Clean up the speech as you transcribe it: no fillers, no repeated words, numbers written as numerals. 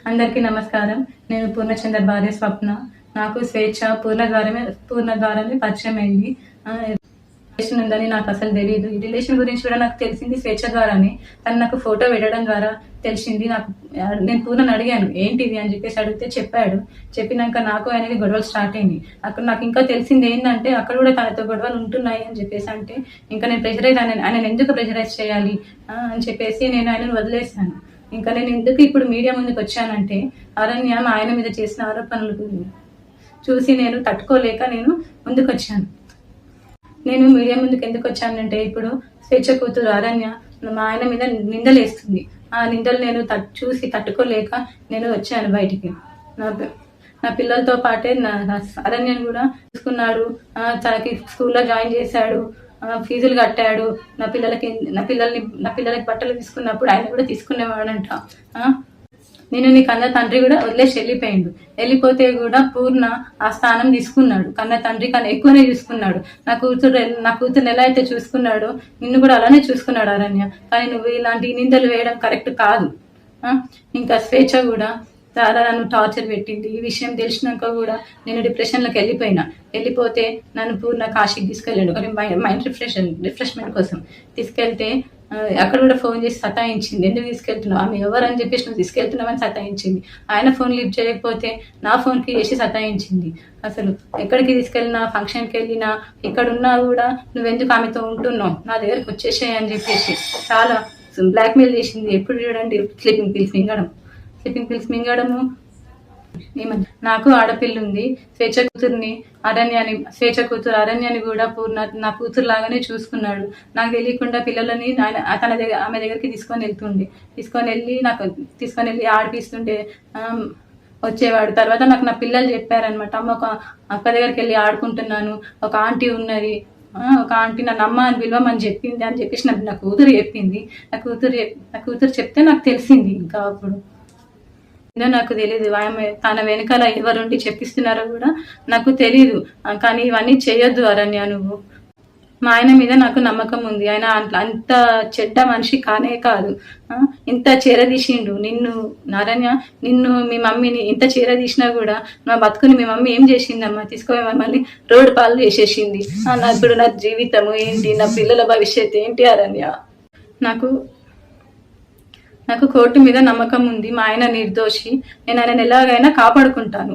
అందరికీ నమస్కారం. నేను పూర్ణచంద్ర భార్య స్వప్న. నాకు స్వేచ్ఛ పూర్ణ ద్వారానే పరిచయం అయింది. రిలేషన్ ఉందని నాకు అసలు తెలియదు. ఈ రిలేషన్ గురించి కూడా నాకు తెలిసింది స్వేచ్ఛ ద్వారానే. తను నాకు ఫోటో పెట్టడం ద్వారా తెలిసింది. నేను పూర్ణని అడిగాను ఏంటిది అని చెప్పేసి అడిగితే చెప్పాడు. చెప్పినాక నాకు ఆయనకి గొడవలు స్టార్ట్ అయింది. అక్కడ నాకు ఇంకా తెలిసింది ఏంటంటే అక్కడ కూడా తనతో గొడవలు ఉంటున్నాయి అని చెప్పేసి అంటే ఇంకా నేను ఆయన ఎందుకు ప్రెషరైజ్ చేయాలి అని చెప్పేసి నేను ఆయనను వదిలేశాను. ఇంకా నేను ఎందుకు ఇప్పుడు మీడియా ముందుకు వచ్చానంటే అరణ్య ఆయన మీద చేసిన ఆరోపణలు చూసి నేను తట్టుకోలేక నేను ముందుకు వచ్చాను. నేను మీడియా ముందుకు ఎందుకు వచ్చానంటే ఇప్పుడు స్వేచ్ఛ కూతురు అరణ్య మా ఆయన మీద నిందలేస్తుంది. ఆ నిందలు నేను చూసి తట్టుకోలేక నేను వచ్చాను బయటికి. నా పిల్లలతో పాటే అరణ్యను కూడా చూసుకున్నాడు. తనకి స్కూల్లో జాయిన్ చేశాడు, ఫీజులు కట్టాడు. నా పిల్లలకి బట్టలు తీసుకున్నప్పుడు ఆయన కూడా తీసుకునేవాడంట. నేను నీ కన్న తండ్రి కూడా వదిలేసి వెళ్ళిపోతే కూడా పూర్ణ ఆ స్థానం తీసుకున్నాడు. కన్న తండ్రి కన్నా ఎక్కువనే చూసుకున్నాడు. నా కూతురు ఎలా అయితే చూసుకున్నాడో నిన్ను కూడా అలానే చూసుకున్నాడు అరణ్య. కానీ నువ్వు ఇలాంటి నిందలు వేయడం కరెక్ట్ కాదు. ఇంకా స్వేచ్ఛ కూడా చాలా నన్ను టార్చర్ పెట్టింది. ఈ విషయం తెలిసినాక కూడా నేను డిప్రెషన్లోకి వెళ్ళిపోతే నన్ను పూర్ణ కాశీకి తీసుకెళ్ళాడు. మైండ్ రిఫ్రెష్మెంట్ కోసం తీసుకెళ్తే అక్కడ కూడా ఫోన్ చేసి సతాయించింది. ఎందుకు తీసుకెళ్తున్నావు, ఆమె ఎవరు అని చెప్పేసి నువ్వు తీసుకెళ్తున్నావని సతాయించింది. ఆయన ఫోన్ లిఫ్ట్ చేయకపోతే నా ఫోన్కి చేసి సతాయించింది. అసలు ఎక్కడికి తీసుకెళ్ళినా, ఫంక్షన్కి వెళ్ళినా, ఎక్కడున్నా కూడా నువ్వెందుకు ఆమెతో ఉంటున్నావు, నా దగ్గరకు వచ్చేసాయి అని చెప్పేసి చాలా బ్లాక్మెయిల్ చేసింది. ఎప్పుడు చూడండి స్లీపింగ్ పిల్స్ మింగడము. నాకు ఆడపిల్ల ఉంది. స్వేచ్ఛ కూతురు అరణ్యాన్ని కూడా పూర్ణ నా కూతురు లాగానే చూసుకున్నాడు. నాకు తెలియకుండా పిల్లలని ఆమె దగ్గరికి తీసుకొని వెళ్ళి ఆడిపిస్తుంటే వచ్చేవాడు. తర్వాత నాకు నా పిల్లలు చెప్పారనమాట, అమ్మ ఒక అక్క దగ్గరికి వెళ్ళి ఆడుకుంటున్నాను, ఒక ఆంటీ ఉన్నది, ఒక ఆంటీ నన్ను అమ్మ అని పిలవమని చెప్పింది అని చెప్పేసి నా కూతురు చెప్పింది. నా కూతురు చెప్తే నాకు తెలిసింది. ఇంకా అప్పుడు నాకు తెలీదు తన వెనకాల ఎవరుండి చెప్పిస్తున్నారో కూడా నాకు తెలీదు. కానీ ఇవన్నీ చేయొద్దు అరణ్య నువ్వు. మా ఆయన మీద నాకు నమ్మకం ఉంది. ఆయన అంత చెడ్డ మనిషి కానే కాదు. ఇంత చేరదీసిండు నిన్ను అరణ్య. మీ మమ్మీని ఇంత చేరదీసినా కూడా నా బతుకుని మీ మమ్మీ ఏం చేసిందమ్మా, తీసుకొని మమ్మల్ని రోడ్డు పాలు చేసేసింది. ఇప్పుడు నా జీవితము ఏంటి, నా పిల్లల భవిష్యత్తు ఏంటి అరణ్య. నాకు కోర్టు మీద నమ్మకం ఉంది. మా ఆయన నిర్దోషి. నేను ఆయనను ఎలాగైనా కాపాడుకుంటాను.